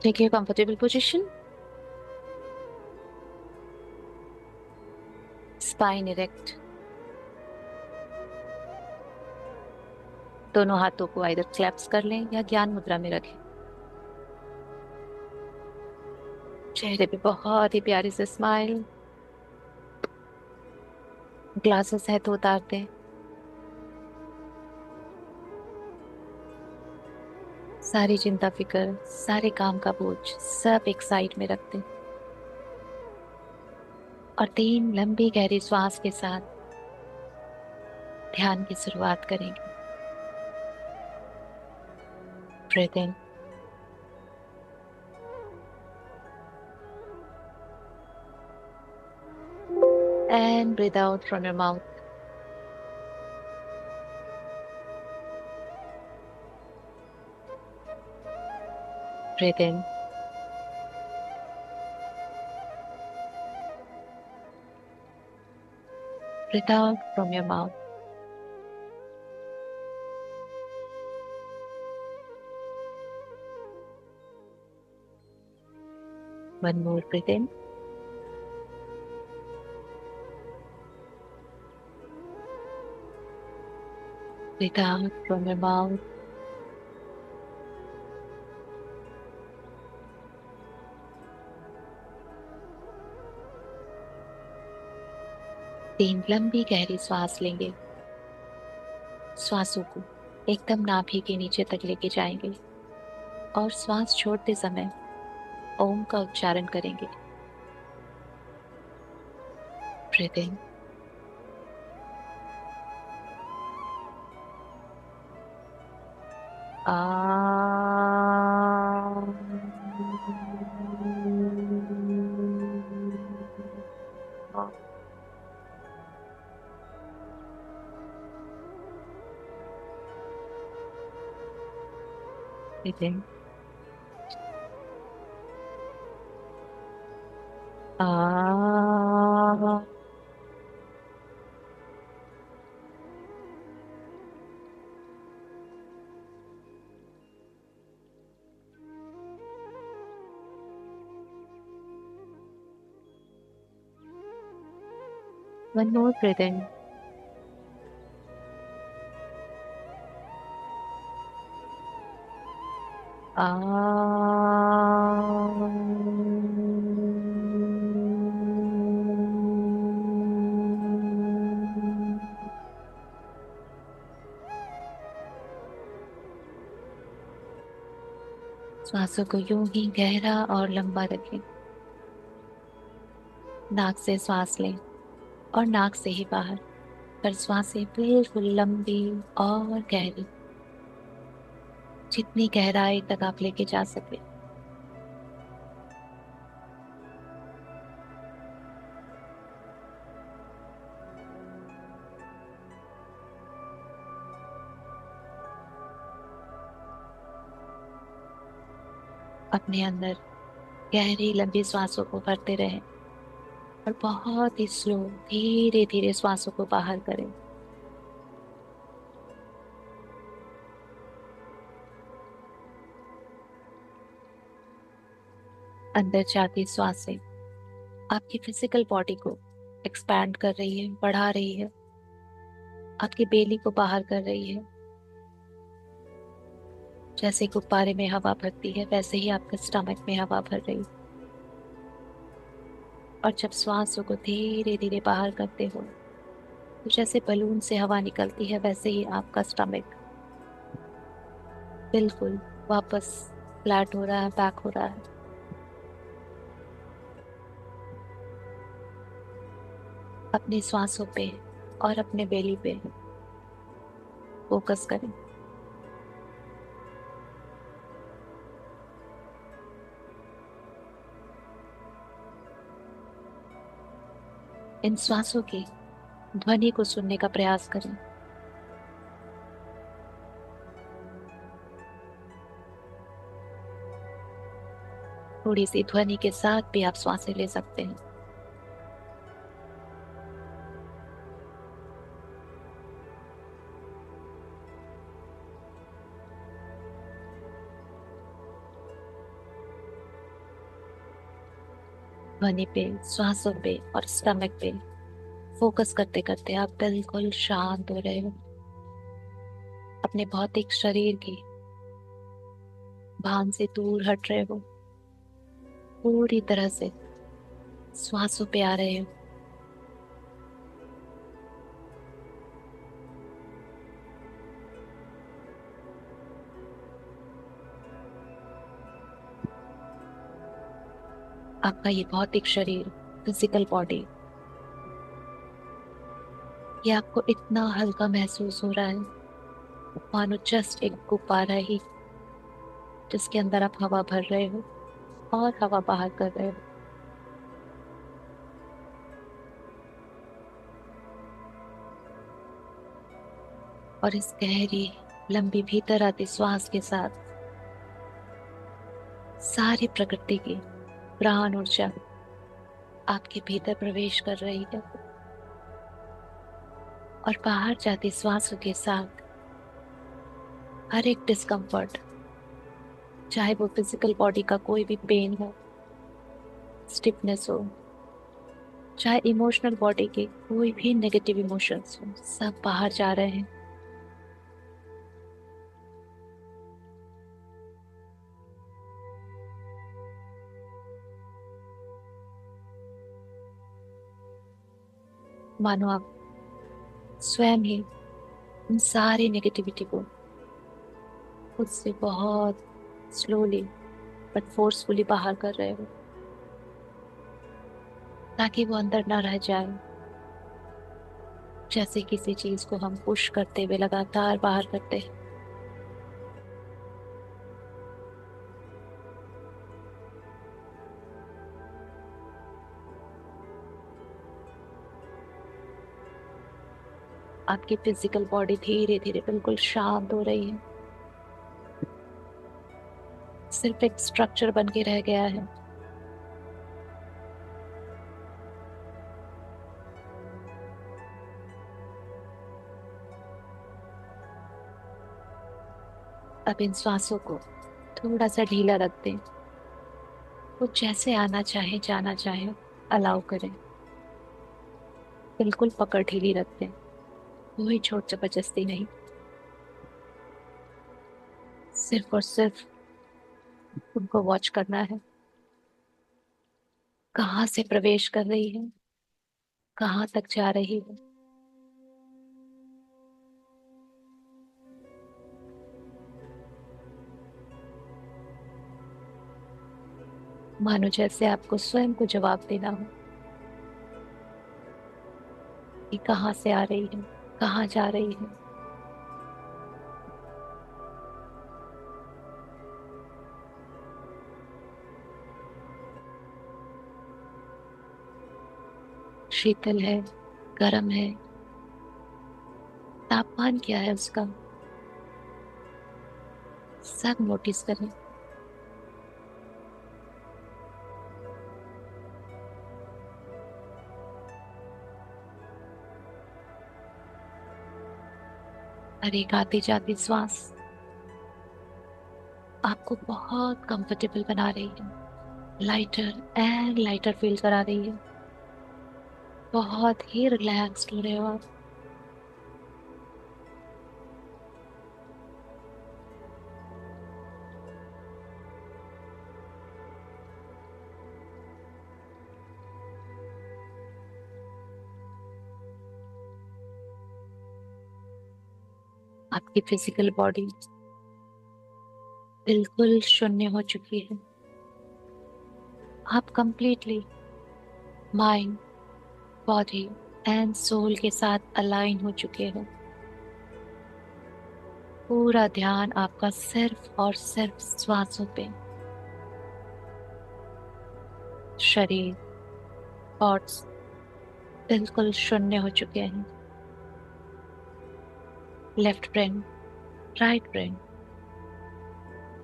Take your comfortable position. Spine erect. दोनों हाथों को आइदर क्लैप्स कर लें या ज्ञान मुद्रा में रखें। चेहरे पे बहुत ही प्यारी से स्माइल। ग्लासेस है तो उतारते हैं। सारी चिंता फिक्र, सारे काम का बोझ सब एक साइड में रखते हैं और 3 लंबी गहरी श्वास के साथ ध्यान की शुरुआत करेंगे। Breathe in and breathe out from your mouth. Breathe in, breathe out from your mouth. One more, breathe in, breathe out from your mouth. तीन लंबी गहरी सांस लेंगे। श्वासों को एकदम नाभि के नीचे तक लेके जाएंगे और श्वास छोड़ते समय ओम का उच्चारण करेंगे। ब्रीथ इन, आ। ब्रीथ इन, आ। वन मोर, ब्रीथ इन, आ। श्वासों को यूं ही गहरा और लंबा रखें। नाक से श्वास लें और नाक से ही बाहर। पर श्वासें बिल्कुल लंबी और गहरी, जितनी गहराई तक आप लेके जा सके। अपने अंदर गहरी लंबी श्वासों को भरते रहें और बहुत ही स्लो धीरे धीरे श्वासों को बाहर करें। अंदर जाती श्वासें आपकी फिजिकल बॉडी को एक्सपैंड कर रही है, बढ़ा रही है। आपकी बेली को बाहर कर रही है। जैसे गुब्बारे में हवा भरती है वैसे ही आपके स्टमक में हवा भर रही है। और जब श्वासों को धीरे धीरे बाहर करते हो तो जैसे बलून से हवा निकलती है वैसे ही आपका स्टमक बिल्कुल वापस फ्लैट हो रहा है, बैक हो रहा है। अपनी श्वासों पे और अपने बेली पे फोकस करें। इन श्वासों की ध्वनि को सुनने का प्रयास करें। थोड़ी सी ध्वनि के साथ भी आप श्वासें ले सकते हैं। ध्वनि पे, श्वासों पे और स्टमक पे फोकस करते करते आप बिल्कुल शांत हो रहे हो। अपने भौतिक शरीर की भान से दूर हट रहे हो, पूरी तरह से श्वासों पे आ रहे हो। आपका ये भौतिक शरीर, फिजिकल बॉडी, ये आपको इतना हल्का महसूस हो रहा है, मानो जस्ट एक गुब्बारा ही जिसके अंदर आप हवा भर रहे हो और हवा बाहर कर रहे हो। और इस गहरी लंबी भीतर आती श्वास के साथ सारी प्रकृति की प्राण ऊर्जा आपके भीतर प्रवेश कर रही है, और बाहर जाती श्वासों के साथ हर एक डिस्कम्फर्ट, चाहे वो फिजिकल बॉडी का कोई भी पेन हो, स्टिफनेस हो, चाहे इमोशनल बॉडी के कोई भी नेगेटिव इमोशंस हो, सब बाहर जा रहे हैं। मानो आप स्वयं ही उन सारी नेगेटिविटी को खुद से बहुत स्लोली बट फोर्सफुली बाहर कर रहे हो, ताकि वो अंदर ना रह जाए। जैसे किसी चीज को हम पुश करते हुए लगातार बाहर करते हैं। आपकी फिजिकल बॉडी धीरे धीरे बिल्कुल शांत हो रही है, सिर्फ एक स्ट्रक्चर बन के रह गया है। अब इन श्वासों को थोड़ा सा ढीला रख दें, वो जैसे आना चाहे जाना चाहे अलाउ करें। बिल्कुल पकड़ ढीली रख दें, कोई छोट जबरदस्ती नहीं, सिर्फ और सिर्फ उनको वॉच करना है। कहाँ से प्रवेश कर रही है, कहाँ तक जा रही है। मानो जैसे आपको स्वयं को जवाब देना हो कि कहाँ से आ रही है, कहाँ जा रही है। शीतल है, गर्म है, तापमान क्या है उसका, सब नोटिस करें। और एक आती जाती श्वास आपको बहुत कंफर्टेबल बना रही है, लाइटर एंड लाइटर फील करा रही है। बहुत ही रिलैक्स्ड हो रहे हो आप। आपकी फिजिकल बॉडी बिल्कुल शून्य हो चुकी है। आप completely mind, body and soul के साथ अलाइन हो चुके हो। पूरा ध्यान आपका सिर्फ और सिर्फ श्वासों पे। शरीर, थॉट्स बिल्कुल शून्य हो चुके हैं। लेफ्ट ब्रेन, राइट ब्रेन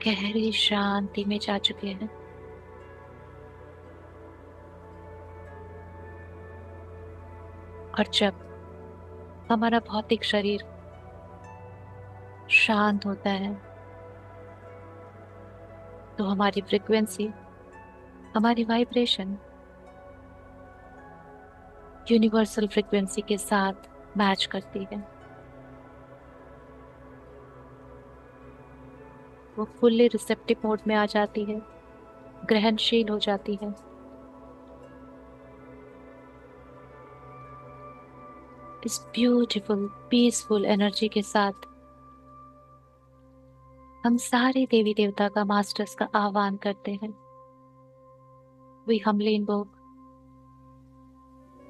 गहरी शांति में जा चुके हैं। और जब हमारा भौतिक शरीर शांत होता है तो हमारी फ्रिक्वेंसी, हमारी वाइब्रेशन यूनिवर्सल फ्रिक्वेंसी के साथ मैच करती है। वो फुल्ली रिसेप्टिव मोड में आ जाती है, ग्रहणशील हो जाती है। इस ब्यूटीफुल पीसफुल एनर्जी के साथ हम सारे देवी देवता का मास्टर्स का आह्वान करते हैं। We humbly invoke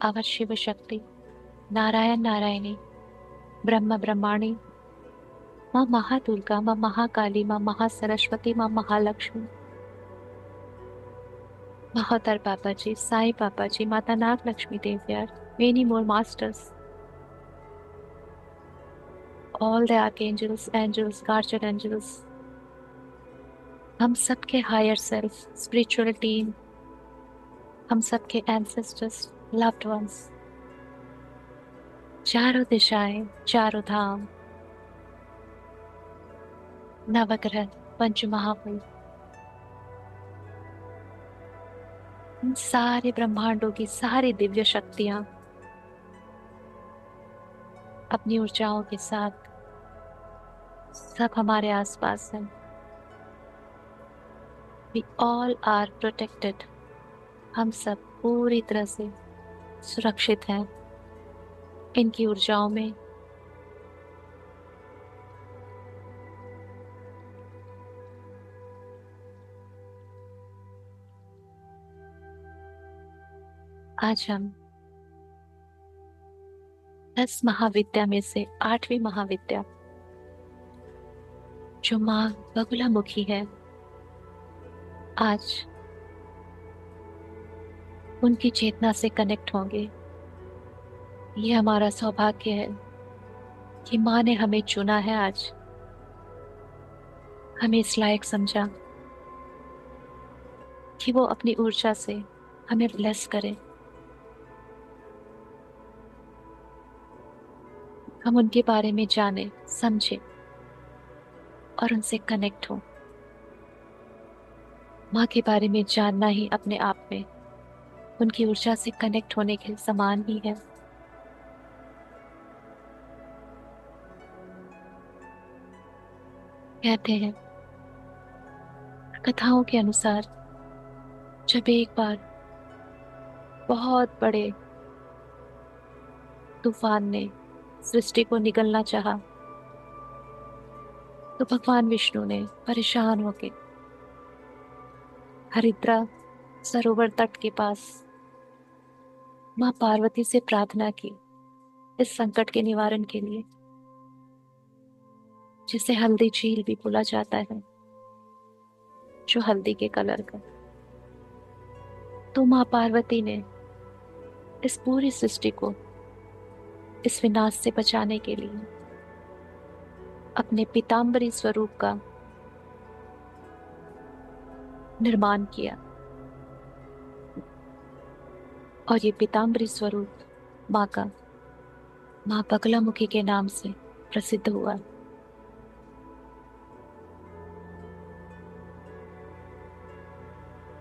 our Shiva Shakti, Narayan Narayani, ब्रह्म ब्रह्माणी, माँ महादुर्गा, माँ महाकाली, माँ महासरस्वती, माँ महालक्ष्मी, महोदर पापा जी, साईं पापा जी, माता नाग Lakshmi देवियार, many more masters, all the archangels, angels, guardian angels, हम सबके हायर सेल्फ, स्पिरिचुअल टीम, हम सबके एंसेस्टर्स, लव्ड वंस, चारों दिशाएं, चारों धाम, नवग्रह, पंच महाभूत, इन सारे ब्रह्मांडों की सारी दिव्य शक्तियां अपनी ऊर्जाओं के साथ सब हमारे आसपास हैं। We all are protected, हम सब पूरी तरह से सुरक्षित हैं इनकी ऊर्जाओं में। आज हम 10 महाविद्या में से 8वीं महाविद्या, जो माँ बगुलामुखी है, आज उनकी चेतना से कनेक्ट होंगे। ये हमारा सौभाग्य है कि माँ ने हमें चुना है, आज हमें इस लायक समझा कि वो अपनी ऊर्जा से हमें ब्लेस करे। हम उनके बारे में जाने, समझे और उनसे कनेक्ट हो। माँ के बारे में जानना ही अपने आप में उनकी ऊर्जा से कनेक्ट होने के समान ही है। कहते हैं कथाओं के अनुसार, जब एक बार बहुत बड़े तूफान ने सृष्टि को निगलना चाहा, तो भगवान विष्णु ने परेशान होकर हरिद्रा सरोवर तट के पास माँ पार्वती से प्रार्थना की, इस संकट के निवारण के लिए, जिसे हल्दी झील भी बोला जाता है, जो हल्दी के कलर का। तो माँ पार्वती ने इस पूरी सृष्टि को इस विनाश से बचाने के लिए अपने पीतांबरी स्वरूप का निर्माण किया, और ये पीतांबरी स्वरूप माँ का माँ बगलामुखी के नाम से प्रसिद्ध हुआ।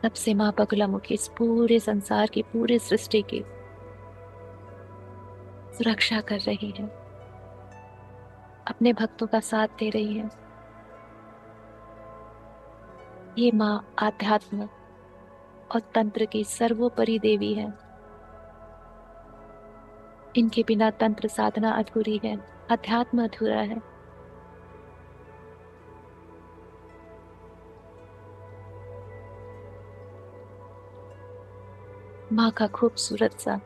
तब से माँ बगलामुखी इस पूरे संसार की, पूरी सृष्टि की सुरक्षा कर रही है, अपने भक्तों का साथ दे रही है। ये माँ आध्यात्म और तंत्र की सर्वोपरि देवी है। इनके बिना तंत्र साधना अधूरी है, अध्यात्म अधूरा है। माँ का खूबसूरत सा,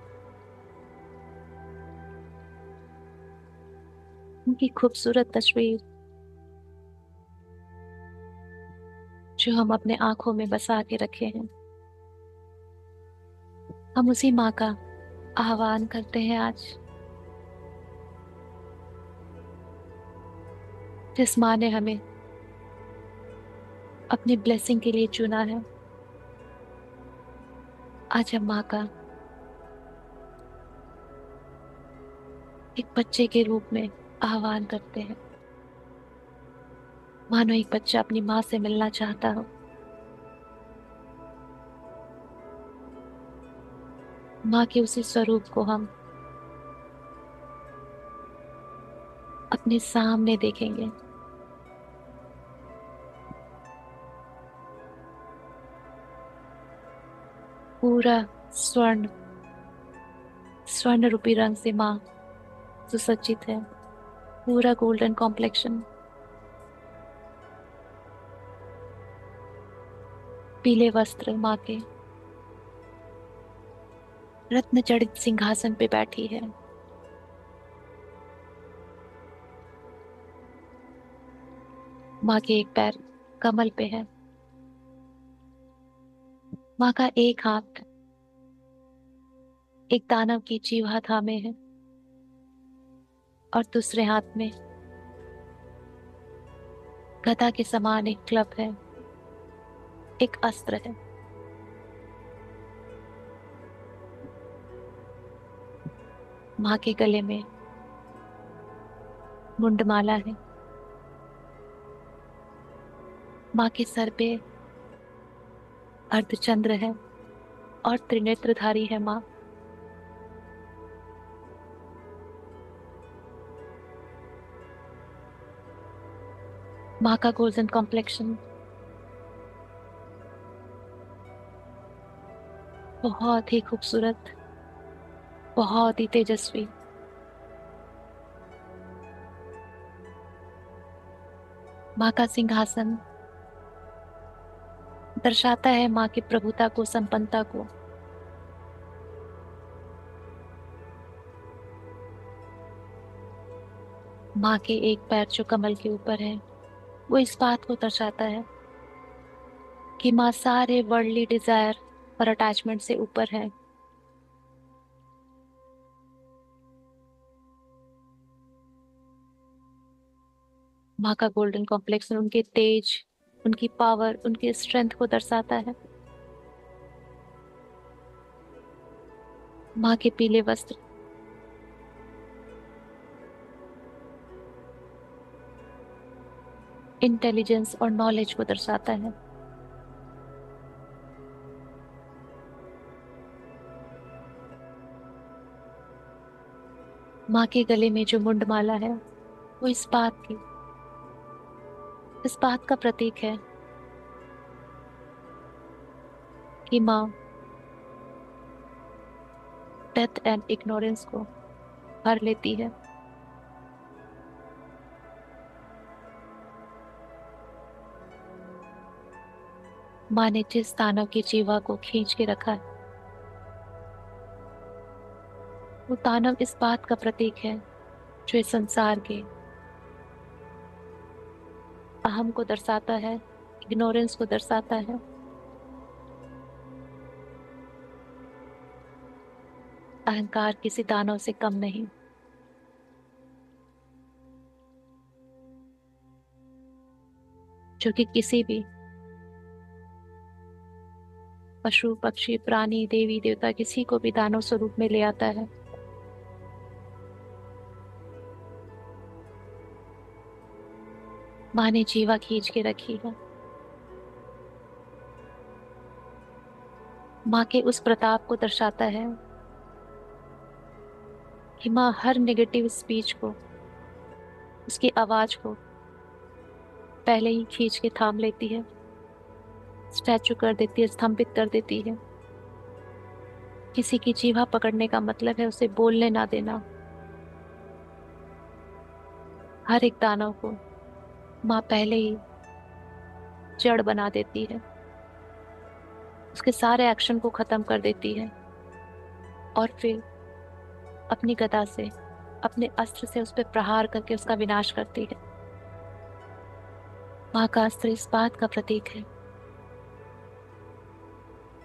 उनकी खूबसूरत तस्वीर जो हम अपने आंखों में बसा के रखे हैं, हम उसी माँ का आह्वान करते हैं आज, जिस माँ ने हमें अपनी ब्लेसिंग के लिए चुना है। आज हम माँ का एक बच्चे के रूप में आह्वान करते हैं। मानो एक बच्चा अपनी माँ से मिलना चाहता हो। माँ के उसी स्वरूप को हम अपने सामने देखेंगे। पूरा स्वर्ण स्वर्ण रूपी रंग से माँ सुसज्जित है। पूरा गोल्डन कॉम्प्लेक्शन, पीले वस्त्र माँ के रत्न जड़ित सिंहासन पे बैठी है। माँ के एक पैर कमल पे है। माँ का एक हाथ एक दानव की जीवा थामे है और दूसरे हाथ में गदा के समान एक क्लब है, एक अस्त्र है। माँ के गले में मुंडमाला है। माँ के सर पे अर्धचंद्र है और त्रिनेत्रधारी है माँ। माँ का गोल्डन कॉम्प्लेक्शन बहुत ही खूबसूरत, बहुत ही तेजस्वी। माँ का सिंहासन दर्शाता है माँ की प्रभुता को, संपन्नता को। माँ के एक पैर जो कमल के ऊपर है, वो इस बात को दर्शाता है कि माँ सारे वर्ल्डली डिजायर और अटैचमेंट से ऊपर है। माँ का गोल्डन कॉम्प्लेक्स उनके तेज, उनकी पावर, उनकी स्ट्रेंथ को दर्शाता है। माँ के पीले वस्त्र इंटेलिजेंस और नॉलेज को दर्शाता है। माँ के गले में जो मुंडमाला है, वो इस बात का प्रतीक है कि माँ डेथ एंड इग्नोरेंस को हर लेती है। माँ ने जिस दानव की जीवा को खींच के रखा है, वो दानव इस बात का प्रतीक है जो इस संसार के अहम को दर्शाता है, इग्नोरेंस को दर्शाता है। अहंकार किसी दानव से कम नहीं। जो कि किसी भी पशु पक्षी प्राणी देवी देवता किसी को भी दानव स्वरूप में ले आता है। माँ ने जीवा खींच के रखी है। माँ के उस प्रताप को दर्शाता है कि माँ हर नेगेटिव स्पीच को, उसकी आवाज को पहले ही खींच के थाम लेती है, स्टैचू कर देती है, स्तंभित कर देती है। किसी की जीवा पकड़ने का मतलब है उसे बोलने ना देना। हर एक दानव को माँ पहले ही जड़ बना देती है, उसके सारे एक्शन को खत्म कर देती है और फिर अपनी गदा से, अपने अस्त्र से उस पर प्रहार करके उसका विनाश करती है। माँ का अस्त्र इस बात का प्रतीक है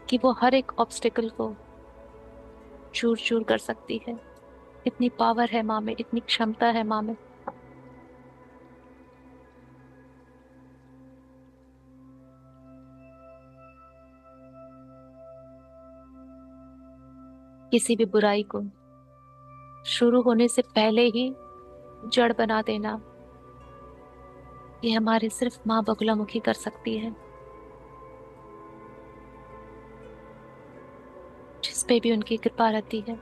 कि वो हर एक ऑब्स्टिकल को चूर चूर कर सकती है। इतनी पावर है माँ में, इतनी क्षमता है माँ में। किसी भी बुराई को शुरू होने से पहले ही जड़ बना देना, ये हमारी सिर्फ माँ बगुलामुखी कर सकती है। जिस पे भी उनकी कृपा रहती है,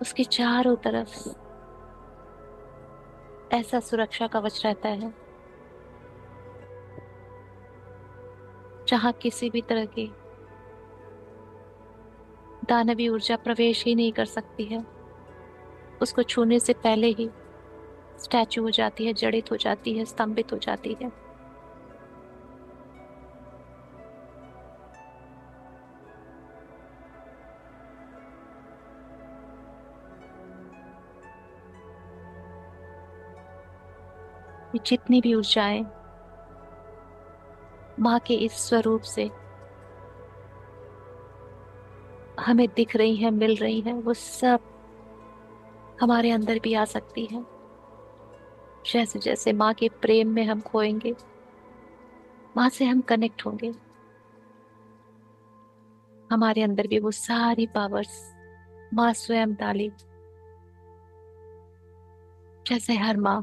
उसके चारों तरफ ऐसा सुरक्षा कवच रहता है जहां किसी भी तरह की दानवी ऊर्जा प्रवेश ही नहीं कर सकती है। उसको छूने से पहले ही स्टैचू हो जाती है, जड़ित हो जाती है, स्तंभित हो जाती है। ये जितनी भी ऊर्जाएं माँ के इस स्वरूप से हमें दिख रही हैं, मिल रही हैं, वो सब हमारे अंदर भी आ सकती है। जैसे जैसे माँ के प्रेम में हम खोएंगे, माँ से हम कनेक्ट होंगे, हमारे अंदर भी वो सारी पावर्स माँ स्वयं डाली। जैसे हर माँ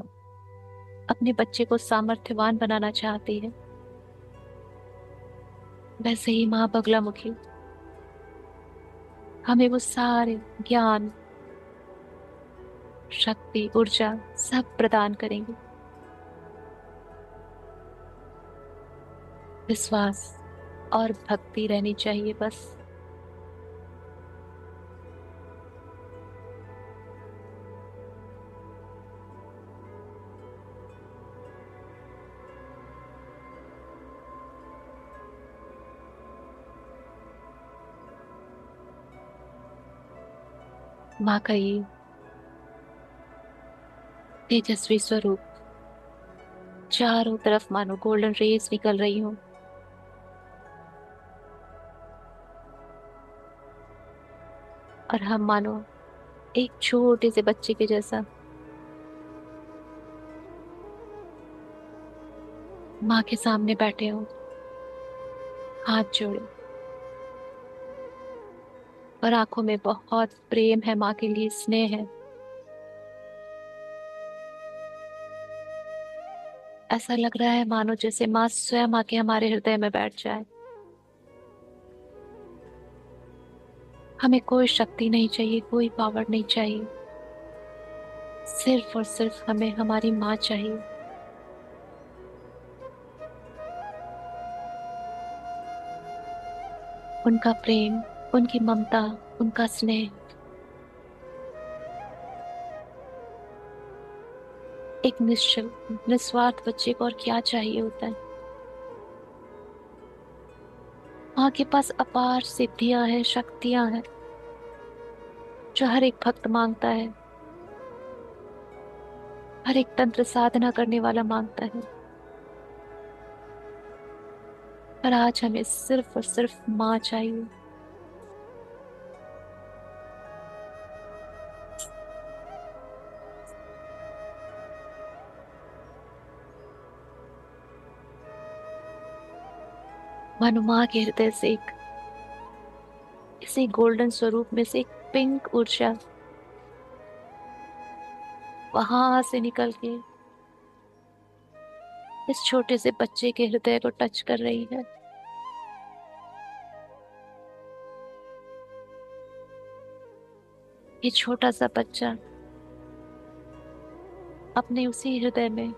अपने बच्चे को सामर्थ्यवान बनाना चाहती है, वैसे ही माँ बगलामुखी हमें वो सारे ज्ञान, शक्ति, ऊर्जा सब प्रदान करेंगे। विश्वास और भक्ति रहनी चाहिए बस। माँ का ये तेजस्वी स्वरूप, चारों तरफ मानो गोल्डन रेज निकल रही हो, और हम मानो एक छोटे से बच्चे के जैसा माँ के सामने बैठे हो, हाथ जोड़े, और आंखों में बहुत प्रेम है, माँ के लिए स्नेह है। ऐसा लग रहा है मानो जैसे माँ स्वयं आके हमारे हृदय में बैठ जाए। हमें कोई शक्ति नहीं चाहिए, कोई पावर नहीं चाहिए, सिर्फ और सिर्फ हमें हमारी माँ चाहिए। उनका प्रेम, उनकी ममता, उनका स्नेह। एक निश्चल निस्वार्थ बच्चे को और क्या चाहिए होता है। माँ के पास अपार सिद्धियां हैं, शक्तियां हैं, जो हर एक भक्त मांगता है, हर एक तंत्र साधना करने वाला मांगता है। पर आज हमें सिर्फ और सिर्फ माँ चाहिए। मानो माँ के हृदय से एक इसी गोल्डन स्वरूप में से एक पिंक ऊर्जा वहां से निकल के इस छोटे से बच्चे के हृदय को टच कर रही है। ये छोटा सा बच्चा अपने उसी हृदय में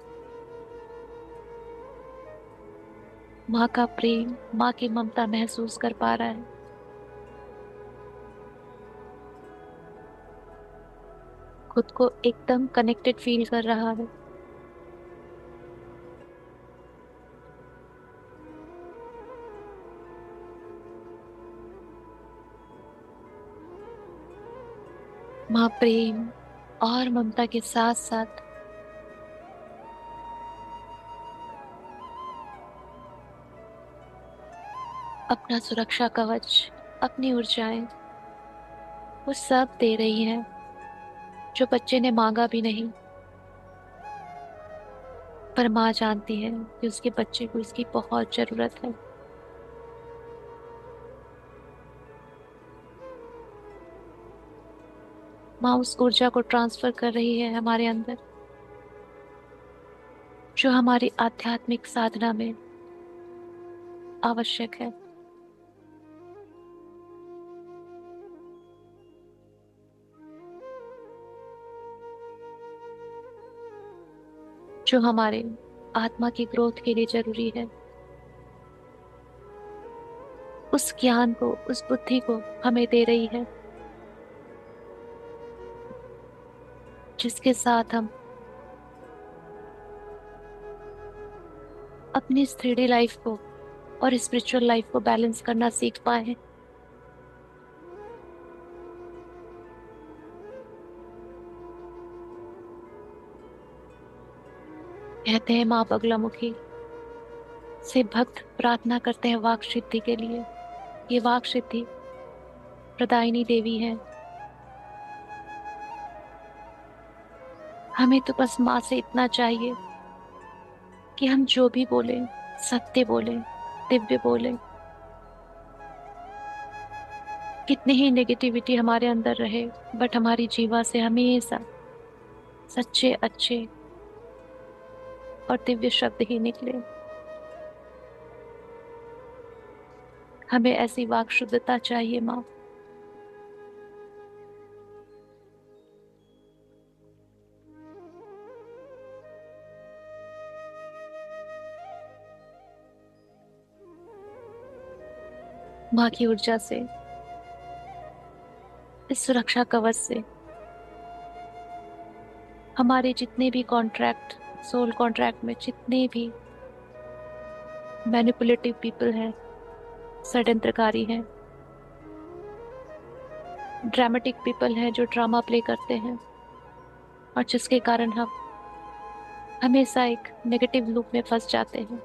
माँ का प्रेम, माँ की ममता महसूस कर पा रहा है। खुद को एकदम कनेक्टेड फील कर रहा है। माँ प्रेम और ममता के साथ साथ अपना सुरक्षा कवच, अपनी ऊर्जाएं, वो सब दे रही है, जो बच्चे ने मांगा भी नहीं। पर माँ जानती है कि उसके बच्चे को इसकी बहुत जरूरत है। माँ उस ऊर्जा को ट्रांसफर कर रही है हमारे अंदर, जो हमारी आध्यात्मिक साधना में आवश्यक है। जो हमारे आत्मा की ग्रोथ के लिए जरूरी है, उस ज्ञान को, उस बुद्धि को हमें दे रही है, जिसके साथ हम अपनी 3D लाइफ को और स्पिरिचुअल लाइफ को बैलेंस करना सीख पाए हैं। कहते हैं माँ बगलामुखी से भक्त प्रार्थना करते हैं वाक सिद्धि के लिए। ये वाक सिद्धि प्रदायिनी देवी है। हमें तो बस माँ से इतना चाहिए कि हम जो भी बोले, सत्य बोले, दिव्य बोले। कितनी ही नेगेटिविटी हमारे अंदर रहे, बट हमारी जीवा से हमेशा सच्चे, अच्छे और दिव्य शब्द ही निकले। हमें ऐसी वाक शुद्धता चाहिए माँ। माँ की ऊर्जा से, इस सुरक्षा कवच से हमारे जितने भी कॉन्ट्रैक्ट, सोल कॉन्ट्रैक्ट में जितने भी मैनिपुलेटिव पीपल हैं, षड्यंत्रकारी हैं, ड्रामेटिक पीपल हैं जो ड्रामा प्ले करते हैं, और जिसके कारण हम हमेशा एक नेगेटिव लूप में फंस जाते हैं,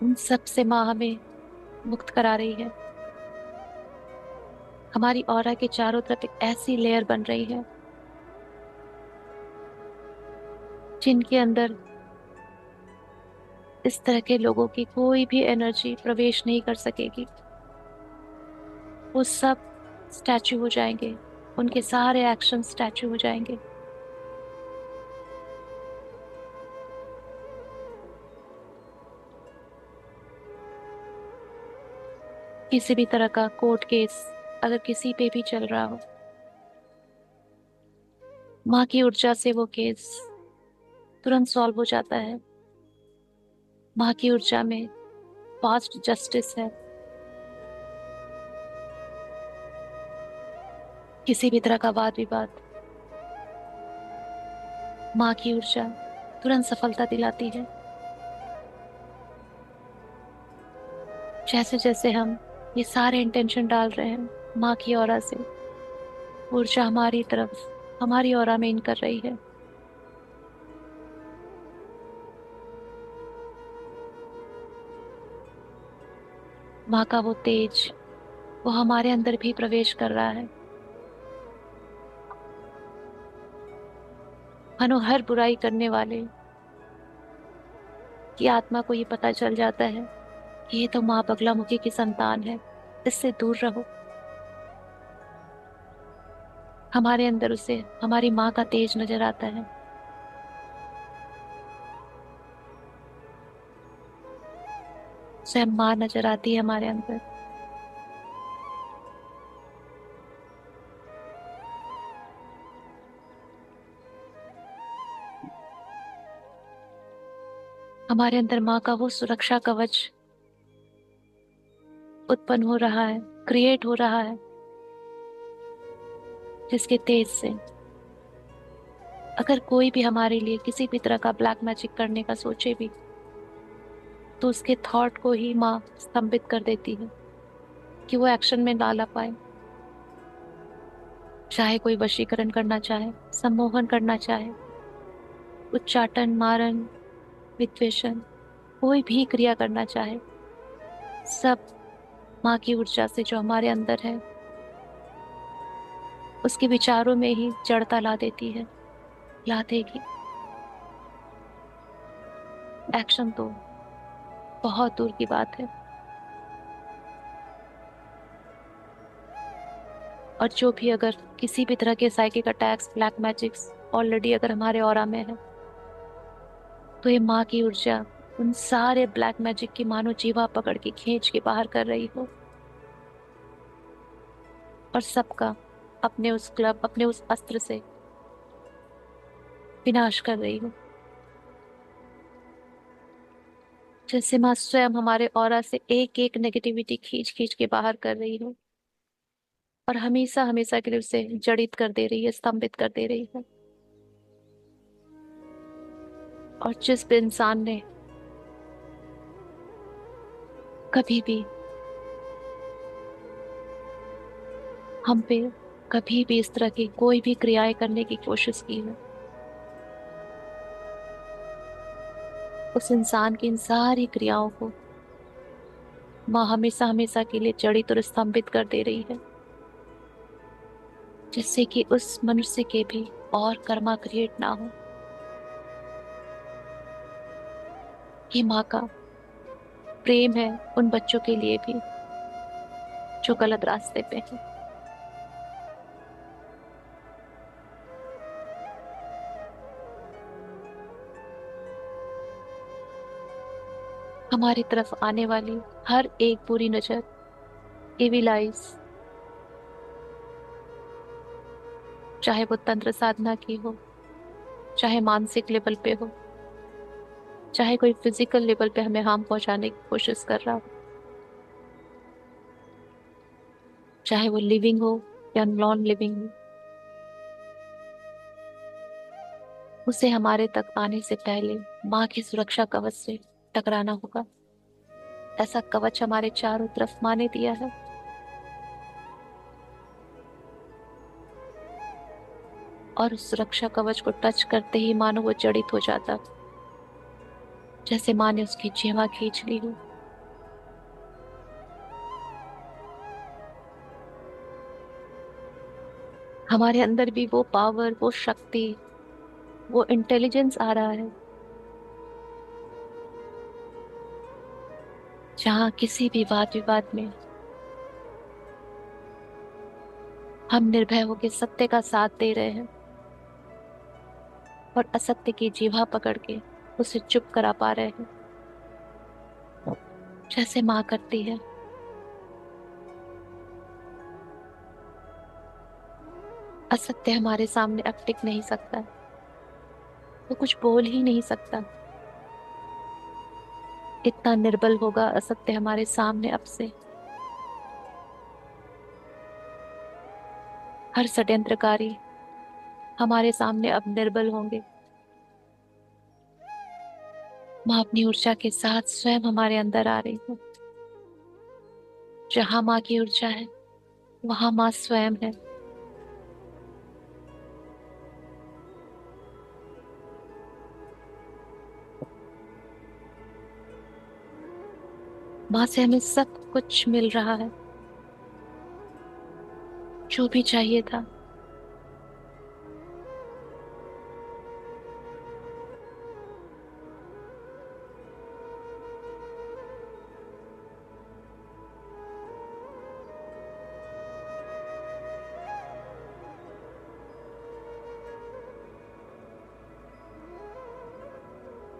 उन सब से माँ हमें मुक्त करा रही है। हमारी ऑरा के चारों तरफ एक ऐसी लेयर बन रही है जिनके अंदर इस तरह के लोगों की कोई भी एनर्जी प्रवेश नहीं कर सकेगी। वो सब स्टैचू हो जाएंगे, उनके सारे एक्शन स्टैचू हो जाएंगे। किसी भी तरह का कोर्ट केस अगर किसी पे भी चल रहा हो, माँ की ऊर्जा से वो केस तुरंत सॉल्व हो जाता है। माँ की ऊर्जा में फास्ट जस्टिस है। किसी भी तरह का वाद विवाद, माँ की ऊर्जा तुरंत सफलता दिलाती है। जैसे जैसे हम ये सारे इंटेंशन डाल रहे हैं, माँ की ऑरा से ऊर्जा हमारी तरफ, हमारी ऑरा में इन कर रही है। माँ का वो तेज, वो हमारे अंदर भी प्रवेश कर रहा है। मानो हर बुराई करने वाले की आत्मा को ये पता चल जाता है कि ये तो माँ बगलामुखी की संतान है, इससे दूर रहो। हमारे अंदर उसे हमारी माँ का तेज नजर आता है। स्वयं माँ नजर आती है हमारे अंदर। हमारे अंदर माँ का वो सुरक्षा कवच उत्पन्न हो रहा है, क्रिएट हो रहा है, जिसके तेज से अगर कोई भी हमारे लिए किसी भी तरह का ब्लैक मैजिक करने का सोचे भी, तो उसके थॉट को ही माँ स्तंभित कर देती है कि वो एक्शन में ना ला पाए। चाहे कोई वशीकरण करना चाहे, सम्मोहन करना चाहे, उच्चाटन, मारण, विद्वेषण, कोई भी क्रिया करना चाहे, सब माँ की ऊर्जा से जो हमारे अंदर है, उसके विचारों में ही जड़ता ला देती है, ला देगी। एक्शन तो बहुत दूर की बात है। और जो भी अगर किसी भी तरह के psychic attacks, black magics already अगर हमारे ऑरा में है, तो ये माँ की ऊर्जा उन सारे ब्लैक मैजिक की मानो जीवा पकड़ के खींच के बाहर कर रही हो, और सबका अपने उस क्लब, अपने उस अस्त्र से विनाश कर रही हो। जैसे माँ स्वयं हमारे ऑरा से एक एक नेगेटिविटी खींच खींच के बाहर कर रही हो, और हमेशा हमेशा के लिए उसे जड़ित कर दे रही है, स्तंभित कर दे रही है। और जिस भी इंसान ने कभी भी हम पे कभी भी इस तरह की कोई भी क्रियाएं करने की कोशिश की है, उस इंसान की इन सारी क्रियाओं को माँ हमेशा हमेशा के लिए जड़ित और स्तंभित कर दे रही है, जिससे कि उस मनुष्य के भी और कर्मा क्रिएट ना हो। ये माँ का प्रेम है उन बच्चों के लिए भी जो गलत रास्ते पे हैं। हमारी तरफ आने वाली हर एक बुरी नजर, इविल आइज, चाहे वो तंत्र साधना की हो, चाहे मानसिक लेवल पे हो, चाहे कोई फिजिकल लेवल पे हमें हार्म पहुंचाने की कोशिश कर रहा हो, चाहे वो लिविंग हो या नॉन लिविंग हो, उसे हमारे तक आने से पहले माँ की सुरक्षा कवच से टकराना होगा। ऐसा कवच हमारे चारों तरफ माँ ने दिया है, और उस सुरक्षा कवच को टच करते ही मानो वो जड़ित हो जाता, जैसे माँ ने उसकी जीवा खींच ली हो। हमारे अंदर भी वो पावर, वो शक्ति, वो इंटेलिजेंस आ रहा है, जहाँ किसी भी वाद विवाद में हम निर्भय होकर सत्य का साथ दे रहे हैं, और असत्य की जीवा पकड़ के उसे चुप करा पा रहे हैं, जैसे माँ करती है। असत्य हमारे सामने अब टिक नहीं सकता, वो कुछ बोल ही नहीं सकता। इतना निर्बल होगा असत्य हमारे सामने अब से। हर षड्यंत्रकारी हमारे सामने अब निर्बल होंगे। माँ अपनी ऊर्जा के साथ स्वयं हमारे अंदर आ रही है। जहां माँ की ऊर्जा है वहां माँ स्वयं है। माँ से हमें सब कुछ मिल रहा है, जो भी चाहिए था।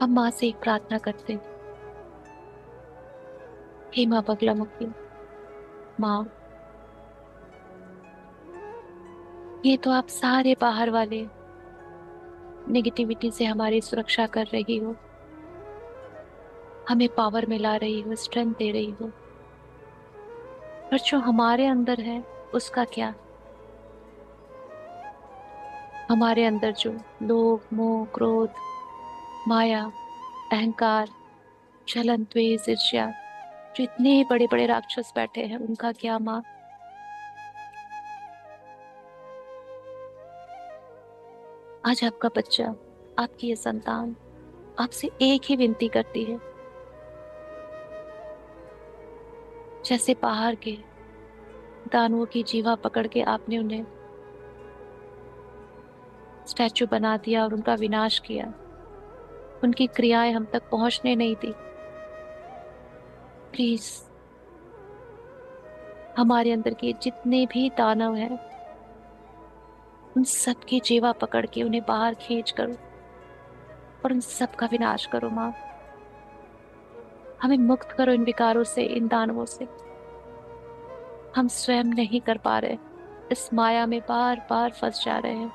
हम माँ से एक प्रार्थना करते हैं। हे माँ बगलामुखी, माँ, ये तो आप सारे बाहर वाले नेगेटिविटी से हमारी सुरक्षा कर रही हो, हमें पावर मिला रही हो, स्ट्रेंथ दे रही हो। पर जो हमारे अंदर है उसका क्या? हमारे अंदर जो लोभ, मोह, क्रोध, माया, अहंकार, जलन, द्वेष, ईर्ष्या, जो इतने बड़े बड़े राक्षस बैठे हैं, उनका क्या माँ? आज आपका बच्चा, आपकी ये संतान आपसे एक ही विनती करती है, जैसे बाहर के दानवों की जीवा पकड़ के आपने उन्हें स्टैचू बना दिया और उनका विनाश किया, उनकी क्रियाएं हम तक पहुंचने नहीं दी। प्लीज हमारे अंदर के जितने भी दानव हैं, उन सब की जीवा पकड़ के उन्हें बाहर खींच करो और उन सब का विनाश करो माँ। हमें मुक्त करो इन विकारों से, इन दानवों से। हम स्वयं नहीं कर पा रहे, इस माया में बार बार फंस जा रहे हैं।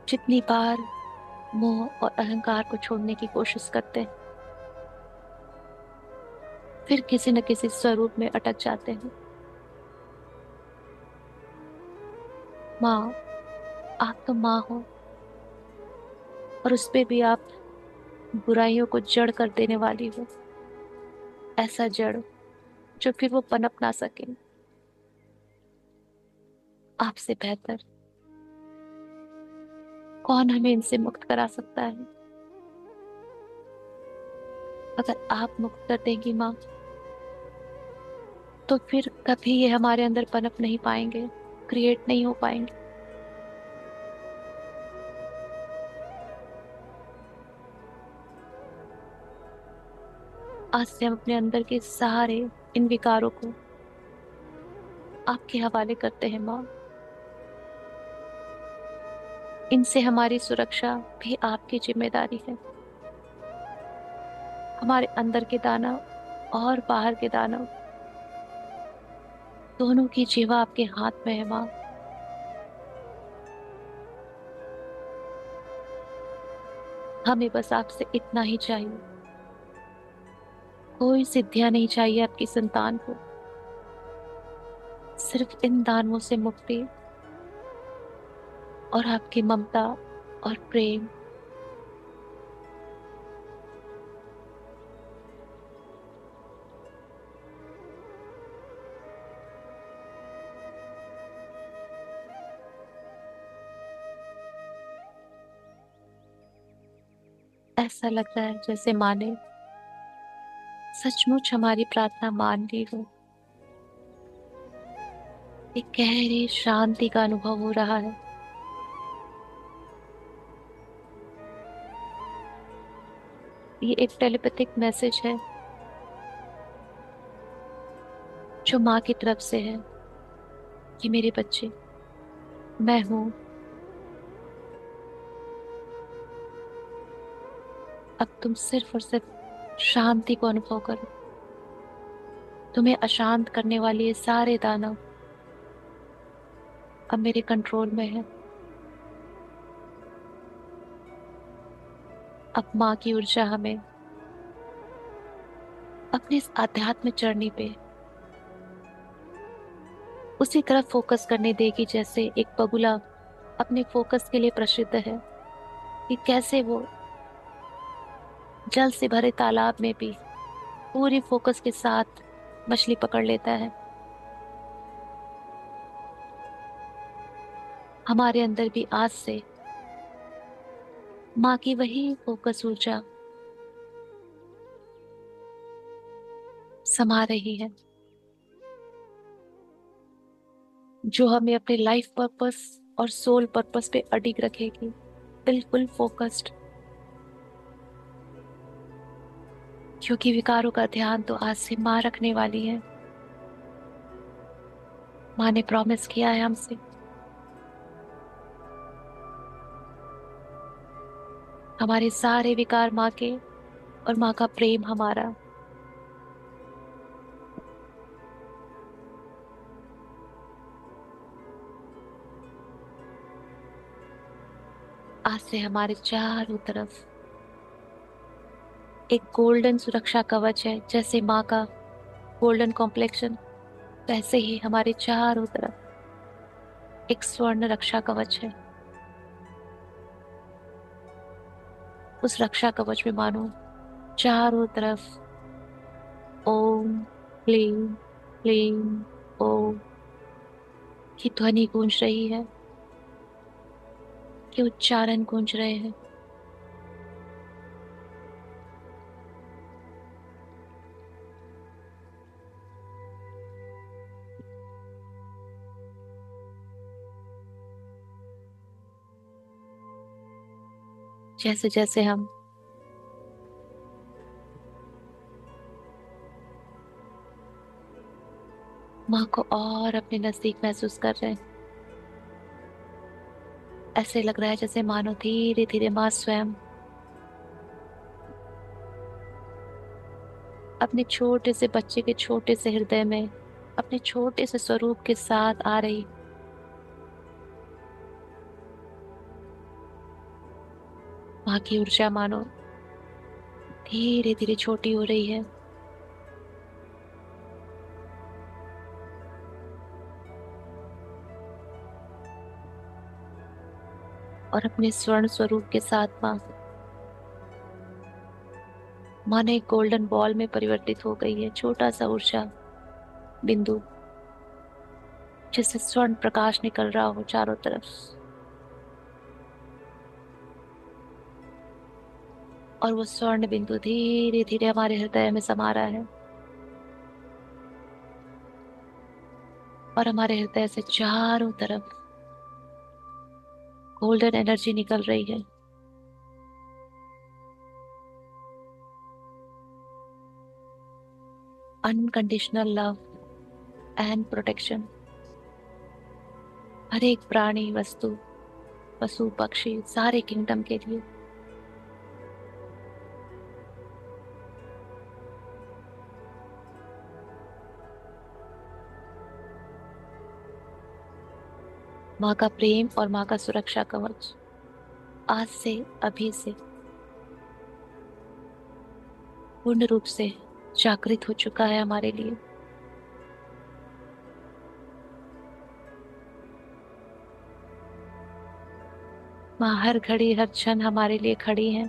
जितनी बार मोह और अहंकार को छोड़ने की कोशिश करते हैं, फिर किसी न किसी स्वरूप में अटक जाते हैं। माँ, आप तो माँ हो, और उस पे भी आप बुराइयों को जड़ कर देने वाली हो। ऐसा जड़ जो फिर वो पनप ना सके। आपसे बेहतर कौन हमें इनसे मुक्त करा सकता है? अगर आप मुक्त कर देंगी माँ, तो फिर कभी ये हमारे अंदर पनप नहीं पाएंगे, क्रिएट नहीं हो पाएंगे। आज से हम अपने अंदर के सारे इन विकारों को आपके हवाले करते हैं माँ। इनसे हमारी सुरक्षा भी आपकी जिम्मेदारी है। हमारे अंदर के दानव और बाहर के दानव, दोनों की जीवा आपके हाथ में है माँ। हमें बस आपसे इतना ही चाहिए। कोई सिद्धियां नहीं चाहिए आपकी संतान को, सिर्फ इन दानवों से मुक्ति और आपकी ममता और प्रेम। ऐसा लग रहा है जैसे माँ ने सचमुच हमारी प्रार्थना मान ली हो। एक गहरी शांति का अनुभव हो रहा है। ये एक टेलीपैथिक मैसेज है जो माँ की तरफ से है कि मेरे बच्चे, मैं हूं। अब तुम सिर्फ और सिर्फ शांति को अनुभव करो। तुम्हें अशांत करने वाले ये सारे दानव अब मेरे कंट्रोल में है। अब माँ की ऊर्जा हमें अपने इस आध्यात्मिक जर्नी पे उसी तरफ फोकस करने देगी जैसे एक बगुला अपने फोकस के लिए प्रसिद्ध है, कि कैसे वो जल से भरे तालाब में भी पूरी फोकस के साथ मछली पकड़ लेता है। हमारे अंदर भी आज से माँ की वही फोकस ऊर्जा समा रही है, जो हमें अपने लाइफ पर्पस और सोल पर्पस पे अडिग रखेगी, बिल्कुल फोकस्ड। क्योंकि विकारों का ध्यान तो आज से माँ रखने वाली है। माँ ने प्रॉमिस किया है हमसे। हमारे सारे विकार माँ के, और माँ का प्रेम हमारा। आज से हमारे चारों तरफ एक गोल्डन सुरक्षा कवच है। जैसे माँ का गोल्डन कॉम्प्लेक्शन, वैसे ही हमारे चारों तरफ एक स्वर्ण रक्षा कवच है। उस रक्षा कवच में मानो चारों तरफ ओम क्लीम क्लीम ओम की ध्वनि गूंज रही है, कि उच्चारण गूंज रहे हैं। जैसे जैसे हम माँ को और अपने नजदीक महसूस कर रहे हैं, ऐसे लग रहा है जैसे मानो धीरे धीरे माँ स्वयं अपने छोटे से बच्चे के छोटे से हृदय में अपने छोटे से स्वरूप के साथ आ रही। माँ की ऊर्जा मानो धीरे धीरे छोटी हो रही है, और अपने स्वर्ण स्वरूप के साथ माँ ने एक गोल्डन बॉल में परिवर्तित हो गई है, छोटा सा ऊर्जा बिंदु जिससे स्वर्ण प्रकाश निकल रहा हो चारों तरफ। और वो स्वर्ण बिंदु धीरे धीरे हमारे हृदय में समा रहा है, और हमारे हृदय से चारों तरफ गोल्डन एनर्जी निकल रही है। अनकंडीशनल लव एंड प्रोटेक्शन हर एक प्राणी, वस्तु, पशु पक्षी, सारे किंगडम के लिए। माँ का प्रेम और माँ का सुरक्षा कवच आज से, अभी से पूर्ण रूप से जागृत हो चुका है हमारे लिए। माँ हर घड़ी हर क्षण हमारे लिए खड़ी है,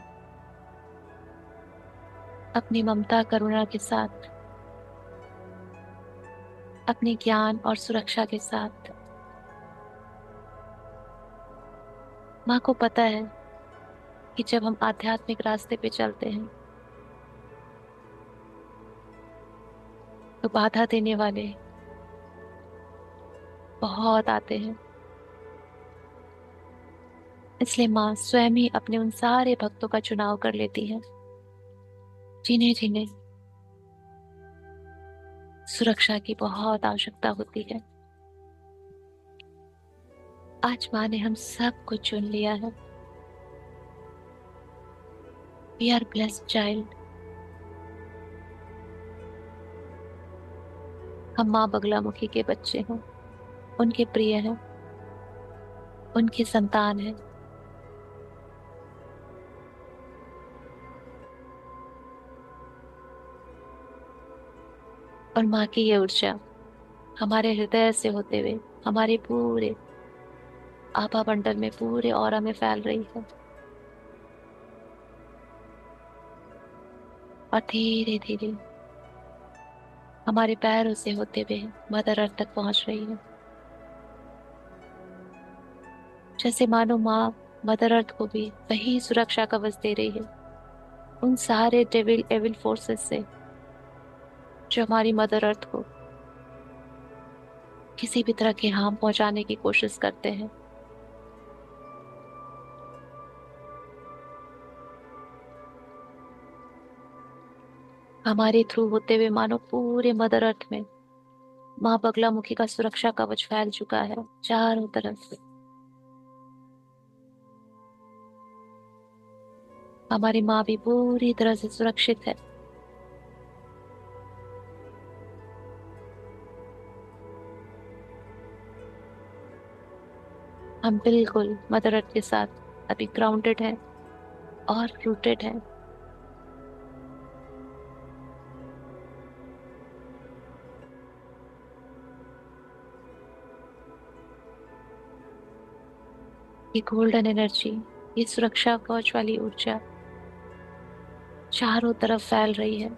अपनी ममता करुणा के साथ, अपने ज्ञान और सुरक्षा के साथ। माँ को पता है कि जब हम आध्यात्मिक रास्ते पे चलते हैं तो बाधा देने वाले बहुत आते हैं। इसलिए माँ स्वयं ही अपने उन सारे भक्तों का चुनाव कर लेती है जिन्हें जिन्हें सुरक्षा की बहुत आवश्यकता होती है। आज माँ ने हम सबको चुन लिया है। We are blessed child. हम माँ बगलामुखी के बच्चे हैं, उनके प्रिय हैं, उनकी संतान है। और माँ की ये ऊर्जा हमारे हृदय से होते हुए हमारे पूरे आभा मंडल में, पूरे ऑरा में फैल रही है, और धीरे धीरे हमारे पैरों से होते हुए मदर अर्थ तक पहुंच रही है। जैसे मानो माँ मदर अर्थ को भी वही सुरक्षा कवच दे रही है उन सारे डेविल एविल फोर्सेस से जो हमारी मदर अर्थ को किसी भी तरह के हार्म पहुंचाने की कोशिश करते हैं। हमारे थ्रू होते हुए मानो पूरे मदर अर्थ में माँ बगलामुखी का सुरक्षा कवच फैल चुका है चारों तरफ। हमारी माँ भी पूरी तरह से सुरक्षित है। हम बिल्कुल मदर अर्थ के साथ अभी ग्राउंडेड है और रूटेड है। ये गोल्डन एनर्जी, ये सुरक्षा कवच वाली ऊर्जा चारों तरफ फैल रही है।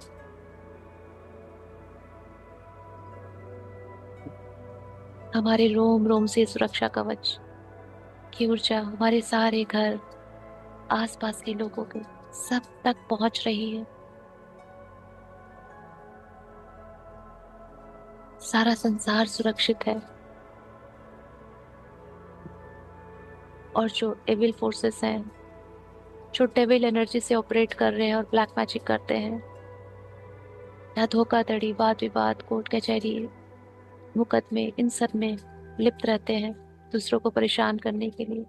हमारे रोम रोम से सुरक्षा कवच की ऊर्जा हमारे सारे घर, आसपास के लोगों के सब तक पहुंच रही है। सारा संसार सुरक्षित है, और जो एविल फोर्सेस हैं, जो डेविल एनर्जी से ऑपरेट कर रहे हैं और ब्लैक मैजिक करते हैं, या धोखाधड़ी, वाद विवाद, कोर्ट कचहरी, मुकदमे, इन सब में लिप्त रहते हैं दूसरों को परेशान करने के लिए,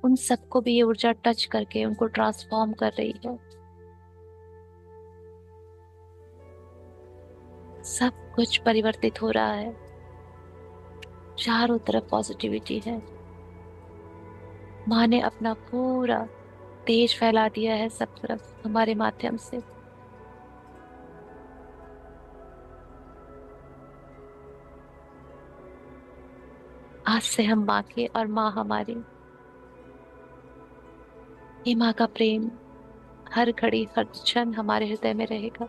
उन सबको भी ये ऊर्जा टच करके उनको ट्रांसफॉर्म कर रही है। सब कुछ परिवर्तित हो रहा है, चारों तरफ पॉजिटिविटी है। माँ ने अपना पूरा तेज फैला दिया है सब तरफ हमारे माध्यम से। आज से हम माँ के और माँ हमारी। ये माँ का प्रेम हर घड़ी हर क्षण हमारे हृदय में रहेगा।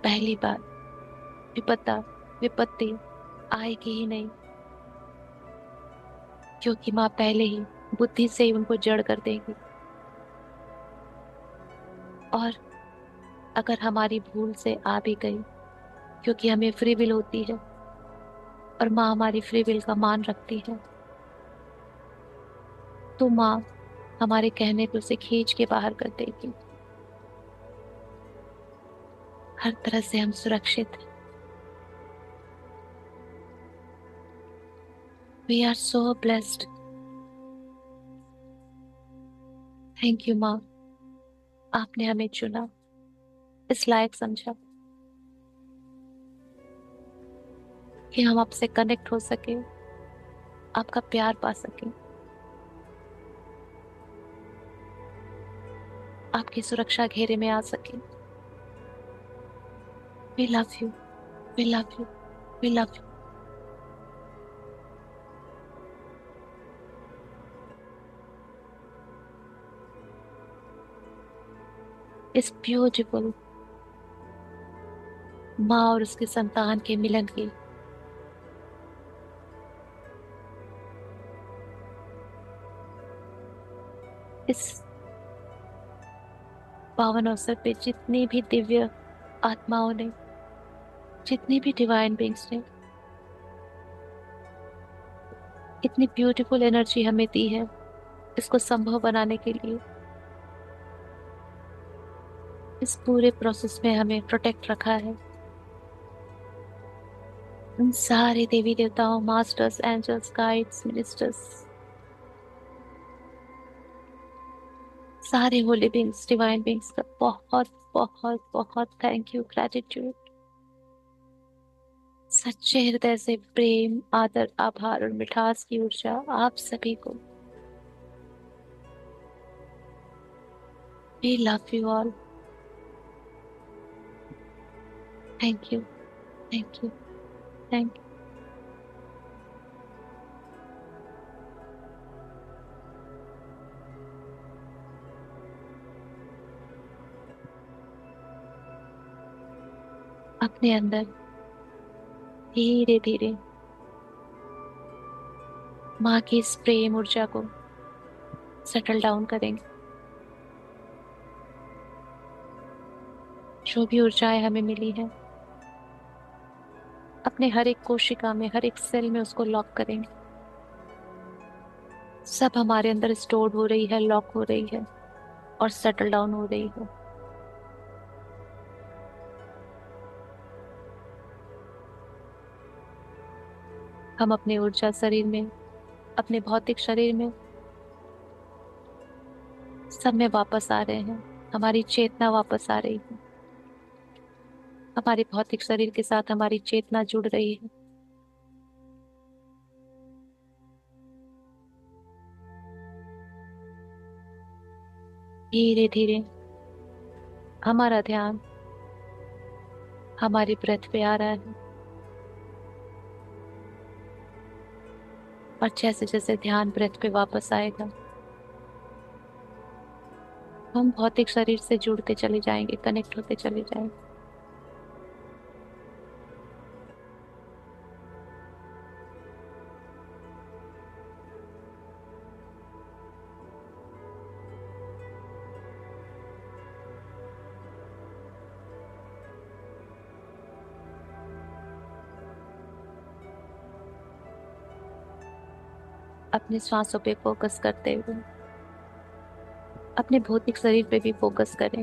पहली बार विपदा विपत्ति आएगी ही नहीं, क्योंकि माँ पहले ही बुद्धि से ही उनको जड़ कर देगी। और अगर हमारी भूल से आ भी गई, क्योंकि हमें फ्री विल होती है और माँ हमारी फ्री विल का मान रखती है, तो माँ हमारे कहने पे उसे खींच के बाहर कर देगी। हर तरह से हम सुरक्षित हैं। We are so blessed. Thank you माँ, आपने हमें चुना, इस लायक समझा कि हम आपसे कनेक्ट हो सके, आपका प्यार पा सके, आपकी सुरक्षा घेरे में आ सके। We love you, we love you, we love you. इस ब्यूटीफुल माँ और उसके संतान के मिलन की इस पावन अवसर पे जितनी भी दिव्य आत्माओं ने, जितनी भी डिवाइन बींग्स ने इतनी ब्यूटीफुल एनर्जी हमें दी है, इसको संभव बनाने के लिए, इस पूरे प्रोसेस में हमें प्रोटेक्ट रखा है, उन सारे देवी देवताओं, मास्टर्स, एंजल्स, गाइड्स, मिनिस्टर्स, सारे होली बींग्स, डिवाइन बींग्स का बहुत बहुत बहुत थैंक यू, ग्रेटिट्यूड। सच्चे हृदय से प्रेम, आदर, आभार और मिठास की ऊर्जा आप सभी को। We love you all. Thank you, thank you, thank you. अपने अंदर धीरे धीरे माँ की इस प्रेम ऊर्जा को सेटल डाउन करेंगे। जो भी ऊर्जाएं हमें मिली है, अपने हर एक कोशिका में, हर एक सेल में उसको लॉक करेंगे। सब हमारे अंदर स्टोर हो रही है, लॉक हो रही है और सेटल डाउन हो रही है। हम अपने ऊर्जा शरीर में, अपने भौतिक शरीर में, सब में वापस आ रहे हैं। हमारी चेतना वापस आ रही है, हमारे भौतिक शरीर के साथ हमारी चेतना जुड़ रही है। धीरे धीरे हमारा ध्यान हमारी ब्रेथ पे आ रहा है, और जैसे जैसे ध्यान ब्रेथ पे वापस आएगा, हम भौतिक शरीर से जुड़ते चले जाएंगे, कनेक्ट होते चले जाएंगे। अपने सांसों पे फोकस करते हुए अपने भौतिक शरीर पे भी फोकस करें।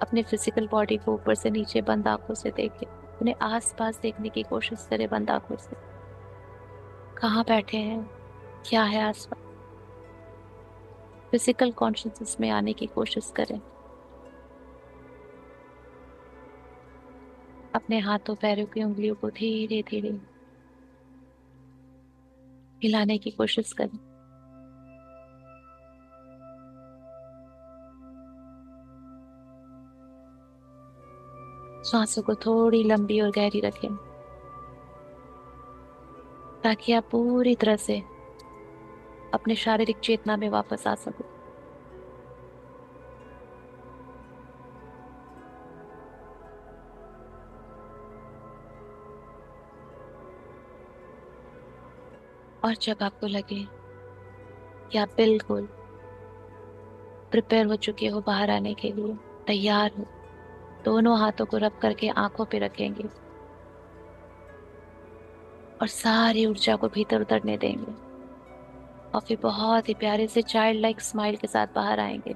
अपने फिजिकल बॉडी को ऊपर से नीचे बंद आंखों से देखें। अपने आसपास देखने की कोशिश करें बंद आंखों से। कहाँ बैठे हैं, क्या है आसपास। फिजिकल कॉन्शियसनेस में आने की कोशिश करें। अपने हाथों पैरों की उंगलियों को धीरे धीरे हिलाने की कोशिश करें। सांसों को थोड़ी लंबी और गहरी रखें ताकि आप पूरी तरह से अपने शारीरिक चेतना में वापस आ सको। और जब आपको लगे कि आप बिल्कुल प्रिपेयर हो चुके हो बाहर आने के लिए, तैयार हो, दोनों हाथों को रब करके आंखों पे रखेंगे और सारी ऊर्जा को भीतर उतरने देंगे और फिर बहुत ही प्यारे से चाइल्ड लाइक स्माइल के साथ बाहर आएंगे।